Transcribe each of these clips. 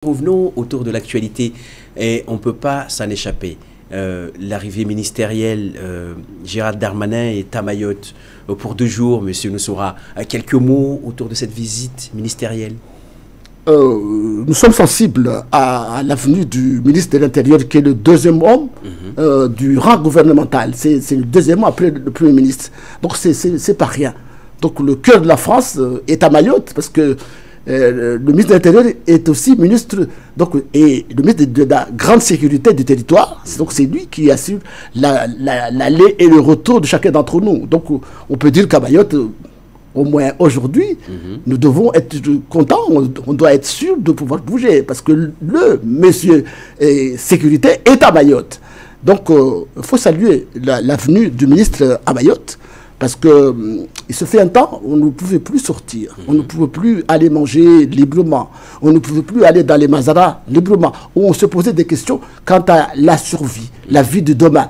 Revenons autour de l'actualité et on ne peut pas s'en échapper. L'arrivée ministérielle, Gérald Darmanin est à Mayotte pour 2 jours. Monsieur Nossoura, quelques mots autour de cette visite ministérielle? Nous sommes sensibles à l'avenue du ministre de l'Intérieur qui est le deuxième homme du rang gouvernemental. C'est le deuxième homme après le Premier ministre. Donc c'est pas rien. Donc le cœur de la France est à Mayotte parce que le ministre de l'Intérieur est aussi ministre et le ministre de la grande sécurité du territoire. Donc c'est lui qui assure l'aller et le retour de chacun d'entre nous. Donc on peut dire qu'à Mayotte, au moins aujourd'hui, nous devons être contents, on doit être sûr de pouvoir bouger parce que le monsieur sécurité est à Mayotte. Donc il faut saluer la venue du ministre à Mayotte. Parce qu'il se fait un temps où on ne pouvait plus sortir, on ne pouvait plus aller manger librement, on ne pouvait plus aller dans les mazaras librement, où on se posait des questions quant à la survie, la vie de demain.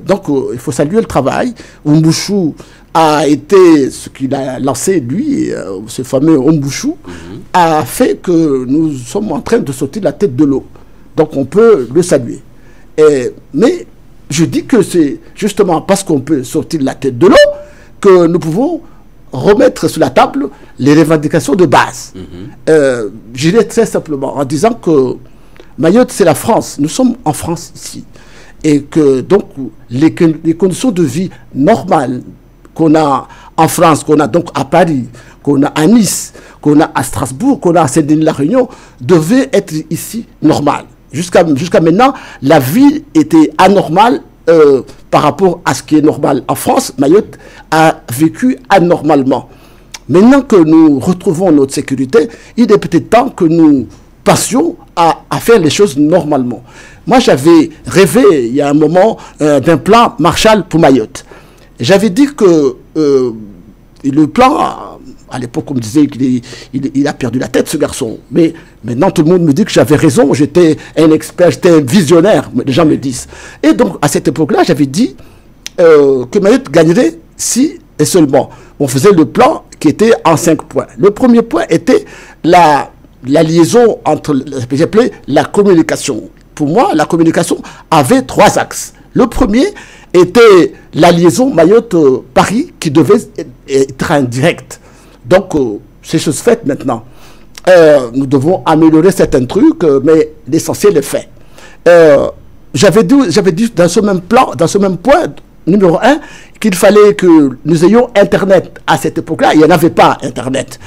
Donc il faut saluer le travail. Ombouchou a été, ce qu'il a lancé lui, ce fameux Ombouchou, a fait que nous sommes en train de sortir la tête de l'eau. Donc on peut le saluer. Mais je dis que c'est justement parce qu'on peut sortir la tête de l'eau que nous pouvons remettre sur la table les revendications de base. J'irai très simplement en disant que Mayotte, c'est la France. Nous sommes en France ici. Et que donc les conditions de vie normales qu'on a en France, qu'on a donc à Paris, qu'on a à Nice, qu'on a à Strasbourg, qu'on a à Saint-Denis-la Réunion, devaient être ici normales. Jusqu'à maintenant, la vie était anormale par rapport à ce qui est normal. En France, Mayotte a vécu anormalement. Maintenant que nous retrouvons notre sécurité, il est peut-être temps que nous passions à faire les choses normalement. Moi, j'avais rêvé, il y a un moment, d'un plan Marshall pour Mayotte. J'avais dit que le plan... À l'époque, on me disait qu'il a perdu la tête, ce garçon. Mais maintenant, tout le monde me dit que j'avais raison. J'étais un expert, j'étais un visionnaire, les gens me disent. Et donc, à cette époque-là, j'avais dit que Mayotte gagnerait si et seulement. On faisait le plan qui était en 5 points. Le premier point était la liaison entre, j'appelais la communication. Pour moi, la communication avait 3 axes. Le premier était la liaison Mayotte-Paris qui devait être en direct. Donc, c'est chose faite maintenant. Nous devons améliorer certains trucs, mais l'essentiel est fait. J'avais dit dans ce même plan, dans ce même point, numéro 1, qu'il fallait que nous ayons Internet. À cette époque-là, il n'y en avait pas, Internet.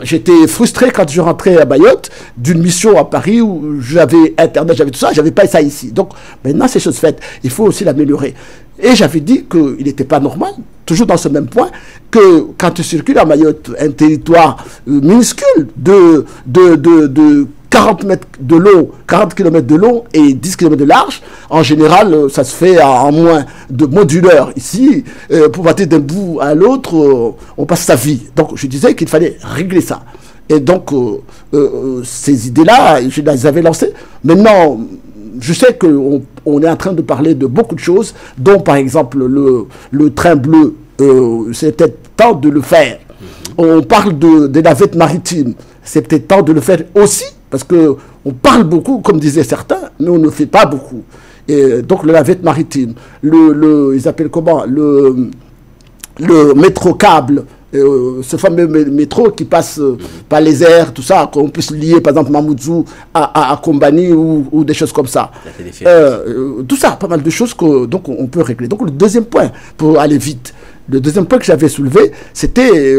J'étais frustré quand je rentrais à Mayotte d'une mission à Paris où j'avais Internet, j'avais tout ça, j'avais pas ça ici. Donc, maintenant, c'est chose faite. Il faut aussi l'améliorer. Et j'avais dit qu'il n'était pas normal, toujours dans ce même point, que quand tu circules à Mayotte, un territoire minuscule de 40 mètres de long, 40 km de long et 10 km de large, en général, ça se fait en moins d'une heure. Ici, pour partir d'un bout à l'autre, on passe sa vie. Donc, je disais qu'il fallait régler ça. Et donc, ces idées-là, je les avais lancées. Maintenant, je sais qu'on est en train de parler de beaucoup de choses, dont par exemple le train bleu, c'est peut-être temps de le faire. On parle des navettes maritimes, c'est peut-être temps de le faire aussi, parce qu'on parle beaucoup, comme disaient certains, mais on ne fait pas beaucoup. Et donc le navette maritime, ils appellent comment, le métro-câble, ce fameux métro qui passe par les airs, tout ça, qu'on puisse lier par exemple Mamoudzou à Kombani ou des choses comme ça. Tout ça, pas mal de choses donc on peut régler. Donc le deuxième point, pour aller vite, le deuxième point que j'avais soulevé, c'était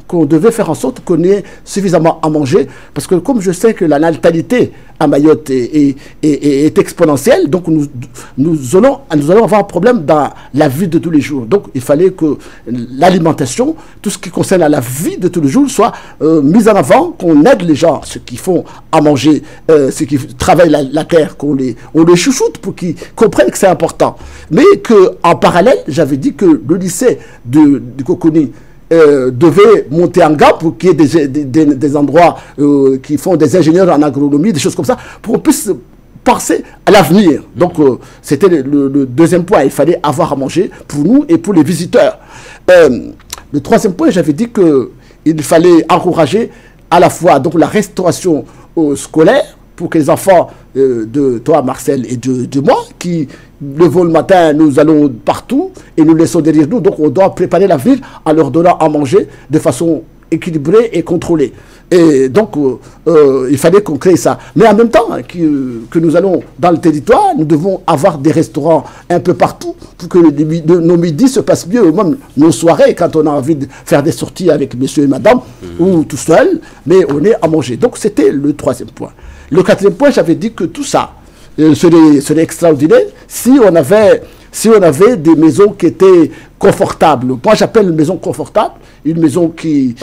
qu'on devait faire en sorte qu'on ait suffisamment à manger, parce que comme je sais que la natalité à Mayotte est exponentielle, donc nous allons avoir un problème dans la vie de tous les jours. Donc il fallait que l'alimentation, tout ce qui concerne la vie de tous les jours, soit mis en avant, qu'on aide les gens, ceux qui font à manger, ceux qui travaillent la terre, on les chouchoute pour qu'ils comprennent que c'est important. Mais qu'en parallèle, j'avais dit que le lycée du Coconi devait monter en gamme pour qu'il y ait des endroits qui font des ingénieurs en agronomie, des choses comme ça, pour qu'on puisse penser à l'avenir. Donc, c'était le deuxième point. Il fallait avoir à manger pour nous et pour les visiteurs. Le troisième point, j'avais dit qu'il fallait encourager à la fois donc la restauration scolaires pour que les enfants de toi, Marcel, et de moi, qui levons le matin, nous allons partout et nous laissons derrière nous. Donc on doit préparer l'avenir en leur donnant à manger de façon équilibrée et contrôlée. Et donc, il fallait qu'on crée ça. Mais en même temps que nous allons dans le territoire, nous devons avoir des restaurants un peu partout pour que nos midis se passent mieux, ou même nos soirées, quand on a envie de faire des sorties avec monsieur et madame, ou tout seul, mais on est à manger. Donc, c'était le troisième point. Le quatrième point, j'avais dit que tout ça serait extraordinaire si on avait des maisons qui étaient confortables. Moi, j'appelle une maison confortable une maison qui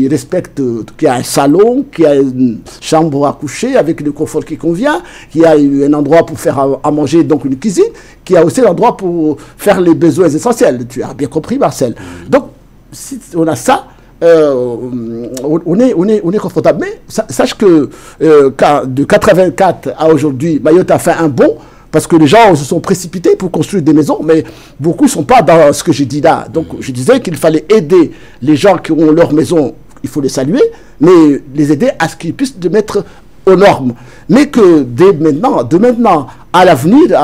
respecte, qui a un salon, qui a une chambre à coucher avec le confort qui convient, qui a un endroit pour faire à manger, donc une cuisine, qui a aussi un endroit pour faire les besoins essentiels. Tu as bien compris, Marcel. Donc, si on a ça, on est confortable. Mais sache que de 84 à aujourd'hui, Mayotte a fait un bond, parce que les gens se sont précipités pour construire des maisons, mais beaucoup ne sont pas dans ce que j'ai dit là. Donc je disais qu'il fallait aider les gens qui ont leur maison, il faut les saluer, mais les aider à ce qu'ils puissent se mettre aux normes. Mais que de maintenant à l'avenir,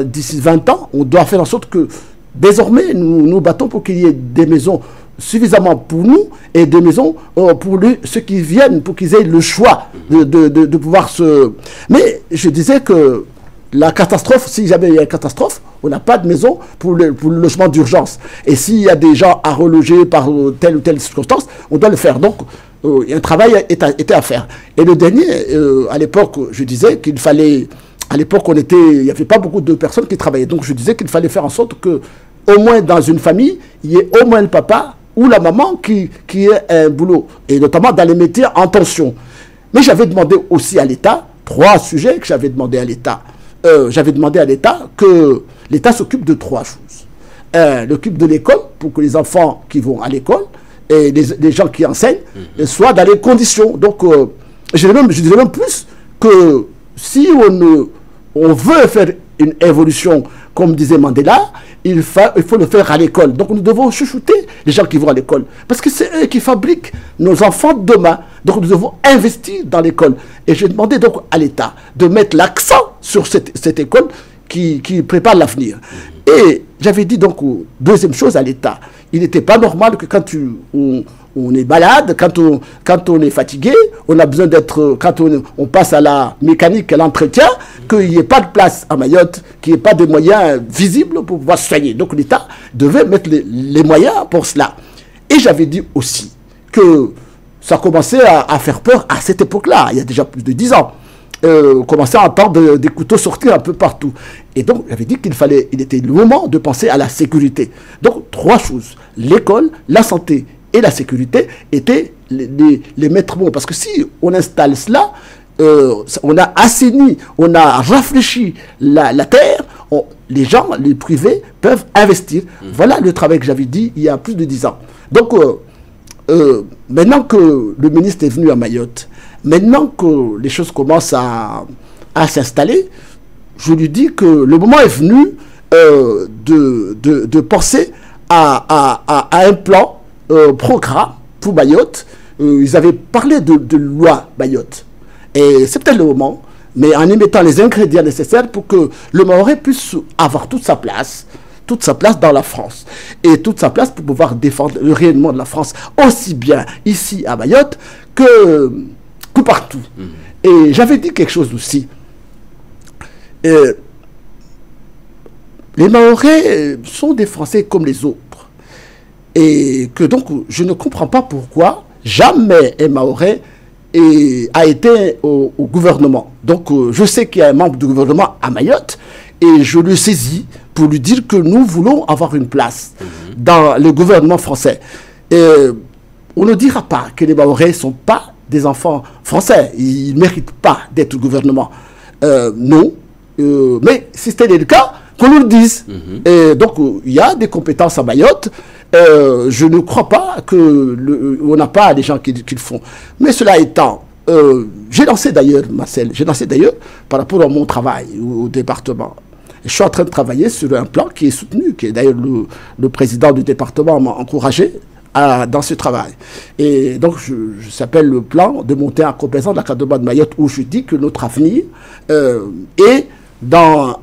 d'ici 20 ans, on doit faire en sorte que désormais nous nous battons pour qu'il y ait des maisons suffisamment pour nous et des maisons pour ceux qui viennent, pour qu'ils aient le choix de pouvoir se... Mais je disais que la catastrophe, si jamais il y a une catastrophe, on n'a pas de maison pour le logement d'urgence. Et s'il y a des gens à reloger par telle ou telle circonstance, on doit le faire. Donc, un travail était à faire. Et le dernier, à l'époque, je disais qu'il fallait... À l'époque, il n'y avait pas beaucoup de personnes qui travaillaient. Donc, je disais qu'il fallait faire en sorte que, au moins dans une famille, il y ait au moins le papa ou la maman qui ait un boulot. Et notamment dans les métiers en tension. Mais j'avais demandé aussi à l'État, 3 sujets que j'avais demandé à l'État. J'avais demandé à l'État que l'État s'occupe de 3 choses. L'occupe de l'école, pour que les enfants qui vont à l'école et les gens qui enseignent soient dans les conditions. Donc, je dirais même plus que si on veut faire une évolution, comme disait Mandela, il faut le faire à l'école. Donc nous devons chouchouter les gens qui vont à l'école. Parce que c'est eux qui fabriquent nos enfants de demain. Donc nous devons investir dans l'école. Et j'ai demandé donc à l'État de mettre l'accent sur cette école qui prépare l'avenir. Et j'avais dit donc, deuxième chose à l'État, il n'était pas normal que quand on est malade, quand on est fatigué, on a besoin d'être, quand on passe à la mécanique, à l'entretien, qu'il n'y ait pas de place à Mayotte, qu'il n'y ait pas de moyens visibles pour pouvoir se soigner. Donc l'État devait mettre les moyens pour cela. Et j'avais dit aussi que ça commençait à faire peur à cette époque-là, il y a déjà plus de 10 ans. On commençait à entendre des couteaux sortir un peu partout. Et donc, j'avais dit il était le moment de penser à la sécurité. Donc, 3 choses. L'école, la santé et la sécurité étaient les maîtres mots. Parce que si on installe cela, on a assaini, on a rafraîchi la terre, les gens, les privés, peuvent investir. Voilà le travail que j'avais dit il y a plus de 10 ans. Donc, maintenant que le ministre est venu à Mayotte, maintenant que les choses commencent à s'installer, je lui dis que le moment est venu de penser à un plan, programme pour Mayotte. Ils avaient parlé de loi Mayotte. Et c'est peut-être le moment, mais en y mettant les ingrédients nécessaires pour que le Mahorais puisse avoir toute sa place dans la France, et toute sa place pour pouvoir défendre le rayonnement de la France, aussi bien ici à Mayotte que partout. Et j'avais dit quelque chose aussi. Les Mahorais sont des Français comme les autres. Et que donc, je ne comprends pas pourquoi jamais un Mahorais a été au gouvernement. Donc, je sais qu'il y a un membre du gouvernement à Mayotte, et je le saisis pour lui dire que nous voulons avoir une place dans le gouvernement français. On ne dira pas que les Mahorais ne sont pas des enfants français. Ils ne méritent pas d'être au gouvernement. Non. Mais si c'était le cas, qu'on nous le dise. Et donc, il y a des compétences à Mayotte. Je ne crois pas qu'on n'a pas des gens qui le font. Mais cela étant, j'ai lancé d'ailleurs, Marcel, par rapport à mon travail au département. Je suis en train de travailler sur un plan qui est soutenu, qui est d'ailleurs le président du département m'a encouragé dans ce travail. Et donc, je s'appelle le plan de monter en compétence d'accompagnement de Mayotte, où je dis que notre avenir est dans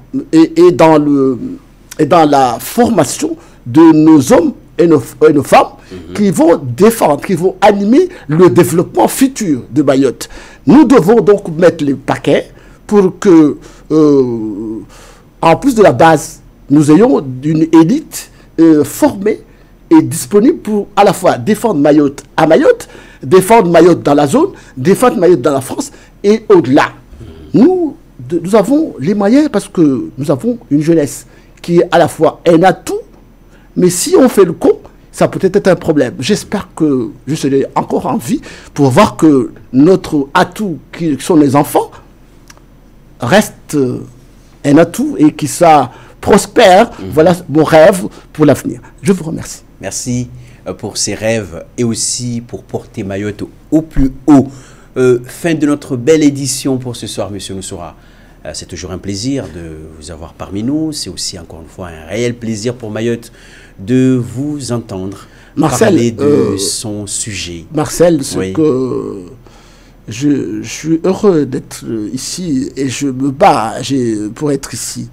la formation de nos hommes et nos femmes qui vont défendre, qui vont animer le développement futur de Mayotte. Nous devons donc mettre les paquets pour que, en plus de la base, nous ayons une élite formée et disponible pour à la fois défendre Mayotte à Mayotte, défendre Mayotte dans la zone, défendre Mayotte dans la France et au-delà. Nous avons les moyens parce que nous avons une jeunesse qui est à la fois un atout, mais si on fait le con, ça peut être un problème. J'espère que je serai encore en vie pour voir que notre atout, qui sont les enfants, reste un atout et qui soit prospère. Voilà mon rêve pour l'avenir. Je vous remercie. Merci pour ces rêves et aussi pour porter Mayotte au plus haut. Fin de notre belle édition pour ce soir, Monsieur Noussoura. C'est toujours un plaisir de vous avoir parmi nous. C'est aussi, encore une fois, un réel plaisir pour Mayotte de vous entendre parler de son sujet. Marcel, que je suis heureux d'être ici et je me bats pour être ici.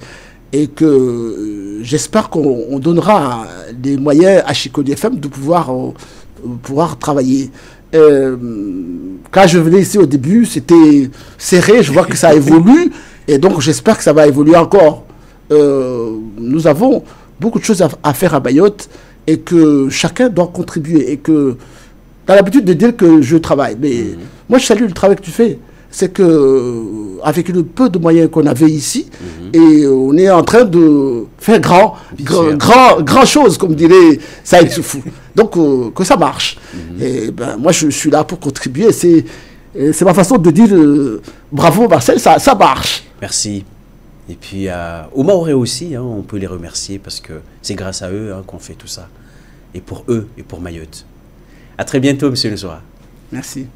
Et que j'espère qu'on donnera des moyens à Chicodi FM de pouvoir travailler. Quand je venais ici au début, c'était serré, je vois que ça évolue, et donc j'espère que ça va évoluer encore. Nous avons beaucoup de choses à faire à Mayotte, et que chacun doit contribuer, et que tu as l'habitude de dire que je travaille, mais moi je salue le travail que tu fais. C'est que avec le peu de moyens qu'on avait ici, et on est en train de faire grand chose, comme dirait Saïd Soufou. Donc que ça marche. Et ben moi je suis là pour contribuer. C'est ma façon de dire bravo Marcel, ça marche. Merci. Et puis aux Mahorais aussi, on peut les remercier parce que c'est grâce à eux qu'on fait tout ça. Et pour eux et pour Mayotte. À très bientôt, Monsieur Noussoura. Merci.